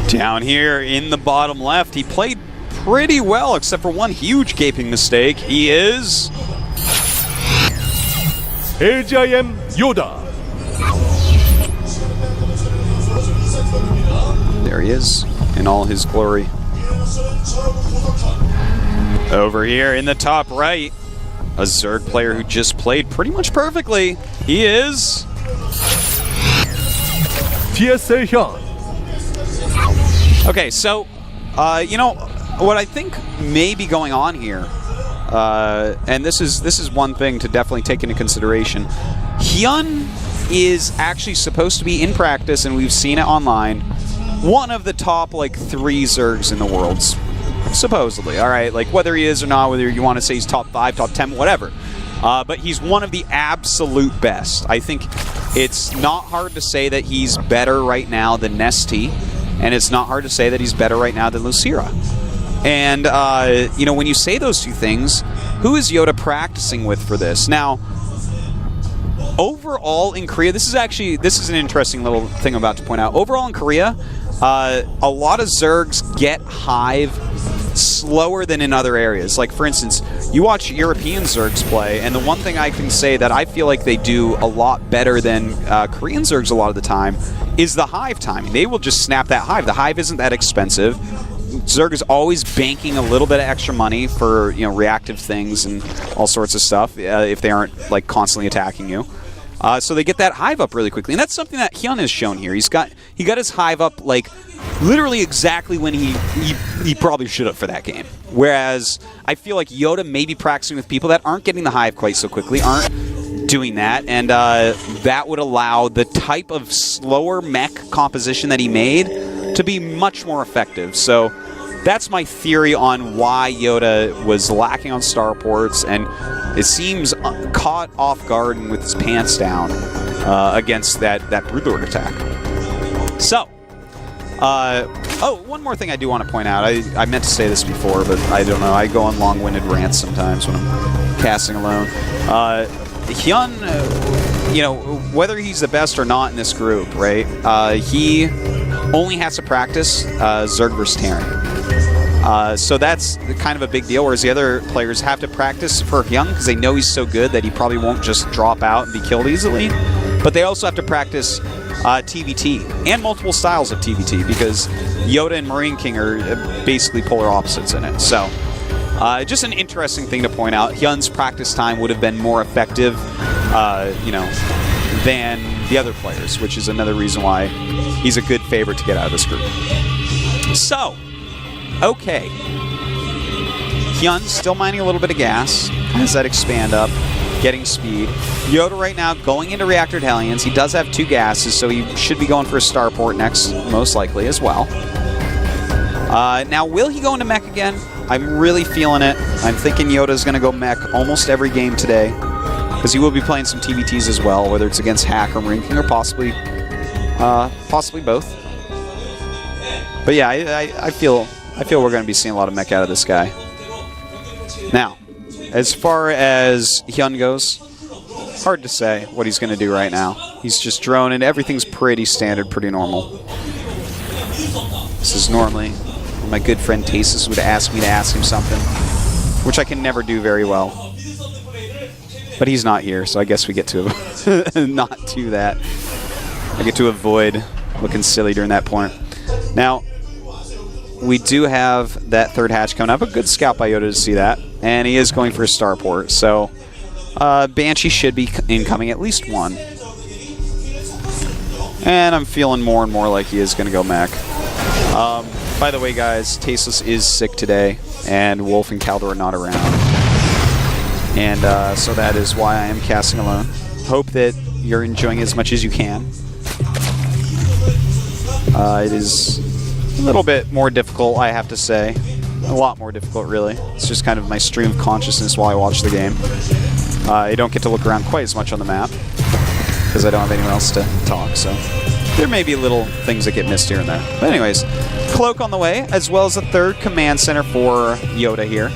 Down here in the bottom left, he played pretty well, except for one huge gaping mistake. He is... YoDa. There he is, in all his glory. Over here in the top right, a Zerg player who just played pretty much perfectly. He is... GSL. Okay, so, you know, what I think may be going on here, and this is one thing to definitely take into consideration. HyuN is actually supposed to be in practice, and we've seen it online, one of the top, like, 3 Zergs in the world, supposedly, all right? Like, whether he is or not, whether you want to say he's top 5, top 10, whatever. But he's one of the absolute best. I think it's not hard to say that he's better right now than Nesty, and it's not hard to say that he's better right now than Lucira. And, you know, when you say those two things, who is YoDa practicing with for this? Now, overall in Korea, this is an interesting little thing I'm about to point out. Overall in Korea, a lot of Zergs get Hive slower than in other areas. Like, for instance, you watch European Zergs play, and the one thing I can say that I feel like they do a lot better than Korean Zergs a lot of the time is the Hive timing. They will just snap that Hive. The Hive isn't that expensive. Zerg is always banking a little bit of extra money for, you know, reactive things and all sorts of stuff if they aren't, like, constantly attacking you. So they get that Hive up really quickly, and that's something that HyuN has shown here. He got his Hive up, like, literally exactly when he probably should have for that game. Whereas I feel like YoDa may be practicing with people that aren't getting the Hive quite so quickly, aren't doing that, and that would allow the type of slower mech composition that he made to be much more effective. So that's my theory on why YoDa was lacking on starports, and it seems caught off guard and with his pants down against that Broodlord attack. So, oh, one more thing I do want to point out. I meant to say this before, but I don't know. I go on long-winded rants sometimes when I'm casting alone. HyuN, you know, whether he's the best or not in this group, right, he only has to practice Zerg versus Terran. So that's kind of a big deal, whereas the other players have to practice for HyuN because they know he's so good that he probably won't just drop out and be killed easily. But they also have to practice TVT and multiple styles of TVT because YoDa and Marine King are basically polar opposites in it. So just an interesting thing to point out. HyuN's practice time would have been more effective, you know, than the other players, which is another reason why he's a good favorite to get out of this group. So, okay. HyuN still mining a little bit of gas. Has that expand up, getting speed. YoDa right now going into Reactored Hellions. He does have 2 gases, so he should be going for a starport next, most likely, as well. Now, will he go into mech again? I'm really feeling it. I'm thinking YoDa's going to go mech almost every game today, because he will be playing some TVTs as well, whether it's against Hack or Marine King, or possibly both. But yeah, I feel we're going to be seeing a lot of mech out of this guy. Now, as far as HyuN goes, hard to say what he's going to do right now. He's just droning. Everything's pretty standard, pretty normal. This is normally when my good friend Tasis would ask me to ask him something, which I can never do very well. But he's not here, so I guess we get to not do that. I get to avoid looking silly during that point. Now, we do have that 3rd hatch coming up. A good scout by YoDa to see that. And he is going for a starport. So, Banshee should be incoming at least 1. And I'm feeling more and more like he is going to go mech. By the way, guys, Tasteless is sick today. And Wolf and Kaldor are not around. And so that is why I am casting alone. Hope that you're enjoying it as much as you can. It is a little bit more difficult, I have to say. A lot more difficult, really. It's just kind of my stream of consciousness while I watch the game. I don't get to look around quite as much on the map because I don't have anyone else to talk, so there may be little things that get missed here and there. But anyways, Cloak on the way, as well as a third command center for YoDa here.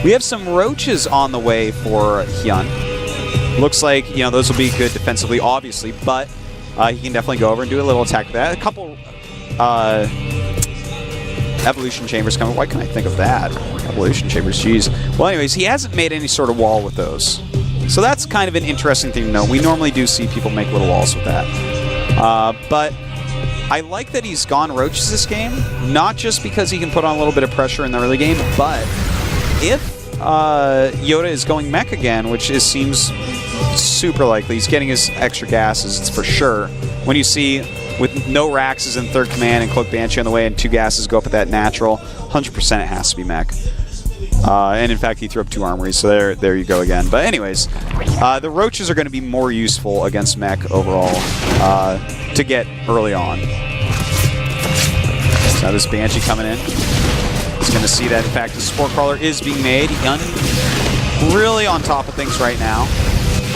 We have some roaches on the way for HyuN. Looks like, you know, those will be good defensively, obviously, but he can definitely go over and do a little attack with that. A couple evolution chambers coming. Why can't I think of that? Evolution chambers, jeez. Well, anyways, he hasn't made any sort of wall with those. So that's kind of an interesting thing to know. We normally do see people make little walls with that. But I like that he's gone roaches this game, not just because he can put on a little bit of pressure in the early game, but if YoDa is going mech again, which seems super likely, he's getting his extra gases, it's for sure. When you see with no Raxes in third command and Cloak Banshee on the way and 2 gases go up at that natural, 100% it has to be mech. And in fact, he threw up 2 armories, so there you go again. But anyways, the roaches are going to be more useful against mech overall to get early on. So now this Banshee coming in. He's going to see that, in fact, the Spore Crawler is being made. HyuN really on top of things right now.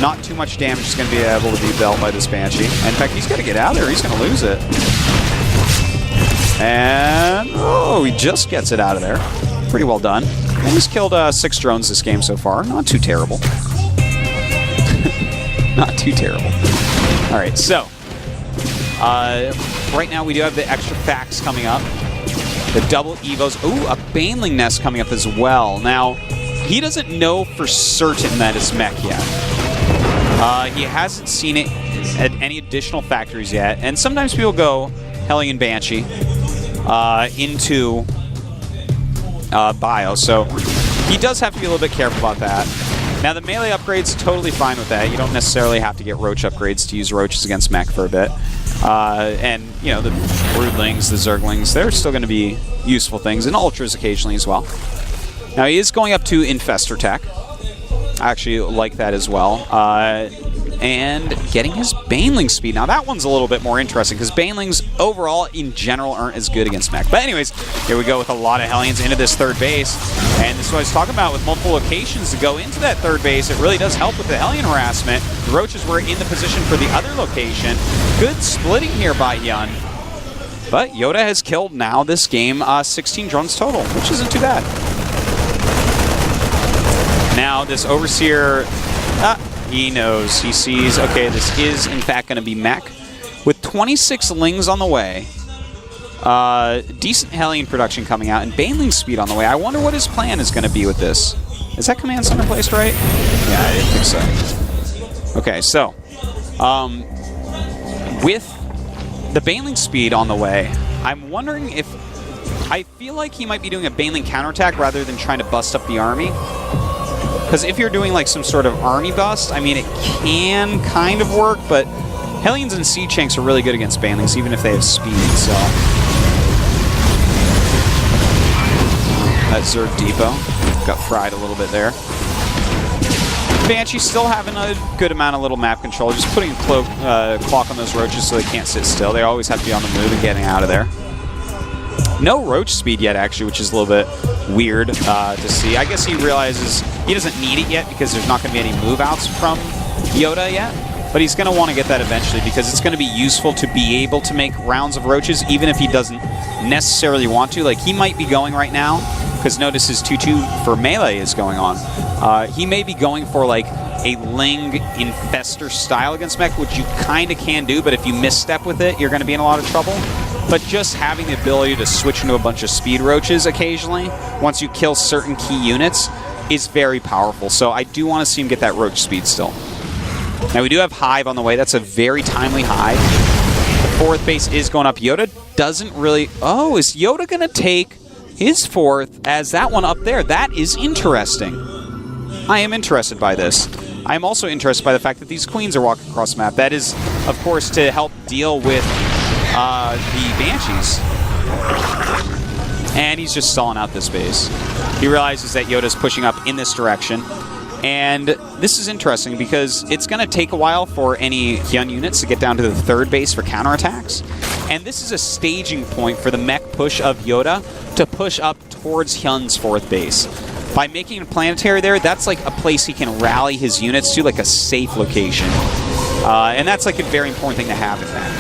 Not too much damage is going to be able to be dealt by this Banshee. In fact, he's got to get out of there. He's going to lose it. And, oh, he just gets it out of there. Pretty well done. And he's killed 6 drones this game so far. Not too terrible. Not too terrible. All right, so right now we do have the extra facts coming up. The double Evos. Ooh, a Baneling Nest coming up as well. Now, he doesn't know for certain that it's mech yet. He hasn't seen it at any additional factories yet. And sometimes people go Hellion Banshee into bio, so he does have to be a little bit careful about that. Now, the melee upgrade's totally fine with that. You don't necessarily have to get roach upgrades to use roaches against mech for a bit. And, you know, the broodlings, the zerglings, they're still going to be useful things, and ultras occasionally as well. Now, he is going up to Infestor Tech. I actually like that as well. And getting his Baneling speed. Now, that one's a little bit more interesting, because Banelings overall, in general, aren't as good against mech. But anyways, here we go with a lot of Hellions into this third base. And this is what I was talking about with multiple locations to go into that third base. It really does help with the Hellion harassment. The roaches were in the position for the other location. Good splitting here by HyuN. But YoDa has killed now this game 16 drones total, which isn't too bad. Now, this Overseer, he knows. He sees, okay, this is, in fact, going to be mech. With 26 Lings on the way, decent Hellion production coming out, and Baneling speed on the way. I wonder what his plan is going to be with this. Is that command center placed right? Yeah, I didn't think so. Okay, so, with the Baneling speed on the way, I'm wondering if... I feel like he might be doing a Baneling counterattack rather than trying to bust up the army. Because if you're doing like some sort of army bust, I mean, it can kind of work, but Hellions and Siege Tanks are really good against Banelings, even if they have speed, so. That Zerg Depot got fried a little bit there. Banshee still having a good amount of little map control, just putting a clock on those roaches so they can't sit still. They always have to be on the move and getting out of there. No roach speed yet, actually, which is a little bit weird to see. I guess he realizes he doesn't need it yet because there's not going to be any move-outs from YoDa yet. But he's going to want to get that eventually because it's going to be useful to be able to make rounds of roaches, even if he doesn't necessarily want to. Like, he might be going right now, because notice his 2-2 for melee is going on. He may be going for, like, a Ling Infestor style against mech, which you kind of can do, but if you misstep with it, you're going to be in a lot of trouble. But just having the ability to switch into a bunch of speed roaches occasionally, once you kill certain key units, is very powerful. So I do want to see him get that roach speed still. Now we do have Hive on the way. That's a very timely Hive. The 4th base is going up. YoDa doesn't really... Oh, is YoDa going to take his 4th as that one up there? That is interesting. I am interested by this. I am also interested by the fact that these queens are walking across the map. That is, of course, to help deal with the Banshees. And he's just stalling out this base. He realizes that YoDa's pushing up in this direction. And this is interesting because it's going to take a while for any HyuN units to get down to the third base for counterattacks. And this is a staging point for the mech push of YoDa to push up towards HyuN's fourth base. By making a planetary there, that's like a place he can rally his units to, like a safe location. And that's like a very important thing to have in that.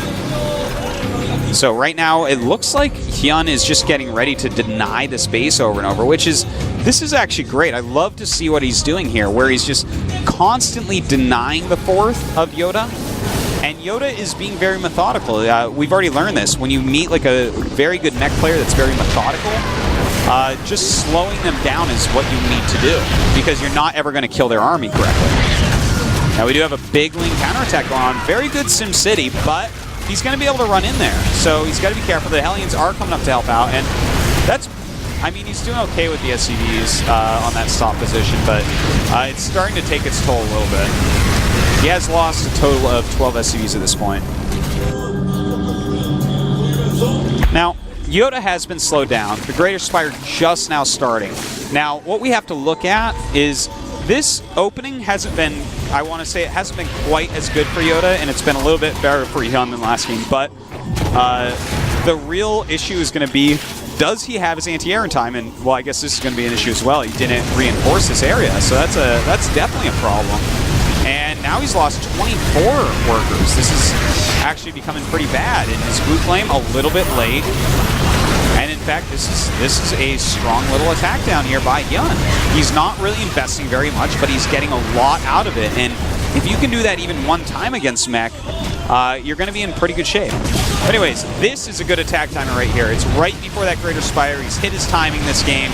So right now, it looks like HyuN is just getting ready to deny this base over and over, this is actually great. I love to see what he's doing here, where he's just constantly denying the fourth of YoDa. And YoDa is being very methodical. We've already learned this. When you meet like a very good mech player that's very methodical, just slowing them down is what you need to do, because you're not ever going to kill their army correctly. Now we do have a big link counterattack going on. Very good SimCity, but he's going to be able to run in there. So he's got to be careful. The Hellions are coming up to help out, and that's, I mean, he's doing okay with the SCVs on that stop position, but it's starting to take its toll a little bit. He has lost a total of 12 SCVs at this point. Now, YoDa has been slowed down. The Greater Spire just now starting. Now, what we have to look at is this opening hasn't been, I want to say it hasn't been quite as good for YoDa, and it's been a little bit better for HyuN than last game, but the real issue is going to be, does he have his anti-air in time? And, well, I guess this is going to be an issue as well. He didn't reinforce this area, so that's definitely a problem. And now he's lost 24 workers. This is actually becoming pretty bad. And his blue flame a little bit late. And in fact, this is a strong little attack down here by HyuN. He's not really investing very much, but he's getting a lot out of it. And if you can do that even one time against mech, you're going to be in pretty good shape. But anyways, this is a good attack timer right here. It's right before that Greater Spire. He's hit his timing this game,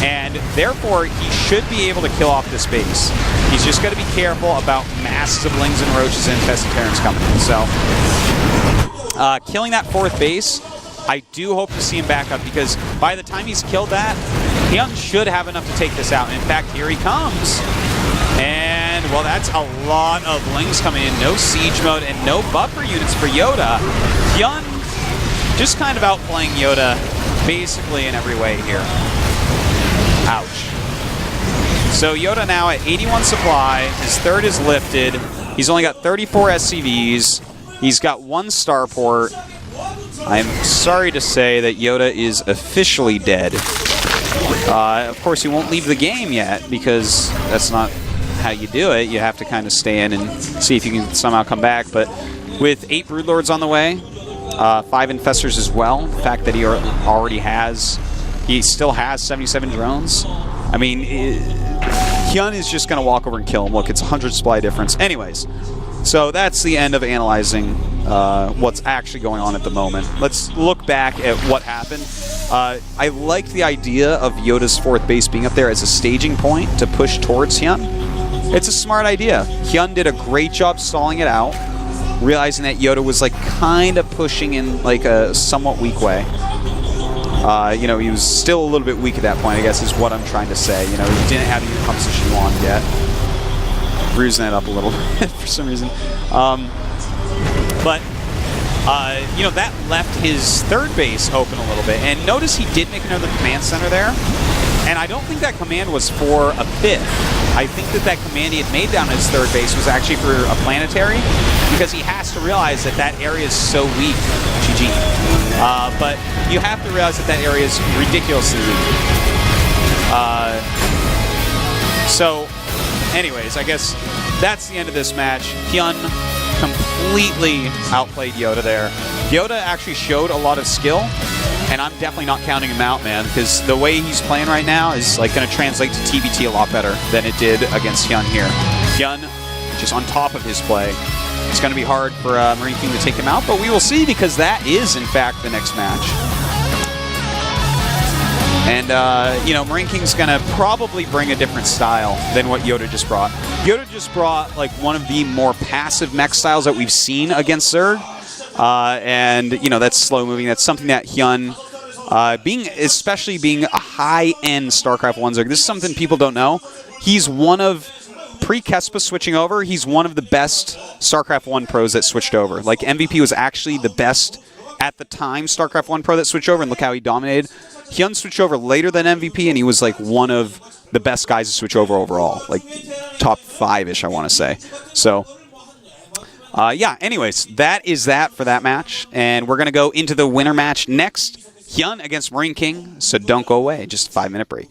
and therefore he should be able to kill off this base. He's just got to be careful about masses of Lings and Roaches and Infested Terrans coming in. So, killing that fourth base, I do hope to see him back up, because by the time he's killed that, HyuN should have enough to take this out. And in fact, here he comes. And, well, that's a lot of Lings coming in. No siege mode and no buffer units for YoDa. HyuN just kind of outplaying YoDa basically in every way here. Ouch. So YoDa now at 81 supply. His third is lifted. He's only got 34 SCVs. He's got one starport. I'm sorry to say that YoDa is officially dead. Of course, he won't leave the game yet, because that's not how you do it. You have to kind of stay in and see if you can somehow come back. But with 8 Broodlords on the way, 5 Infestors as well, the fact that he still has 77 drones. I mean, HyuN is just going to walk over and kill him. Look, it's 100 supply difference. Anyways, so that's the end of analyzing what's actually going on at the moment. Let's look back at what happened. I liked the idea of YoDa's fourth base being up there as a staging point to push towards HyuN. It's a smart idea. HyuN did a great job stalling it out, realizing that YoDa was like kind of pushing in like a somewhat weak way. You know, he was still a little bit weak at that point, I guess is what I'm trying to say. You know, he didn't have the composition on yet. Bruising that up a little bit for some reason. You know, that left his third base open a little bit. And notice he did make another command center there. And I don't think that command was for a fifth. I think that command he had made down his third base was actually for a planetary, because he has to realize that that area is so weak. GG. But you have to realize that area is ridiculously weak. So, anyways, I guess that's the end of this match. HyuN completely outplayed YoDa there. YoDa actually showed a lot of skill, and I'm definitely not counting him out, man, because the way he's playing right now is like going to translate to TBT a lot better than it did against HyuN here. HyuN just on top of his play. It's going to be hard for Marine King to take him out, but we will see, because that is, in fact, the next match. And, you know, Marine King's going to probably bring a different style than what YoDa just brought. YoDa just brought, like, one of the more passive mech styles that we've seen against Zerg. And, you know, that's slow moving. That's something that HyuN, especially being a high-end StarCraft 1 Zerg, this is something people don't know. He's one of, pre-Kespa switching over, he's one of the best StarCraft 1 pros that switched over. Like, MVP was actually the best at the time StarCraft 1 pro that switched over, and look how he dominated. HyuN switched over later than MVP, and he was like one of the best guys to switch over overall, like top 5-ish, I want to say. So, yeah, anyways, that is that for that match. And we're going to go into the winner match next. HyuN against Marine King, so don't go away. Just a 5-minute break.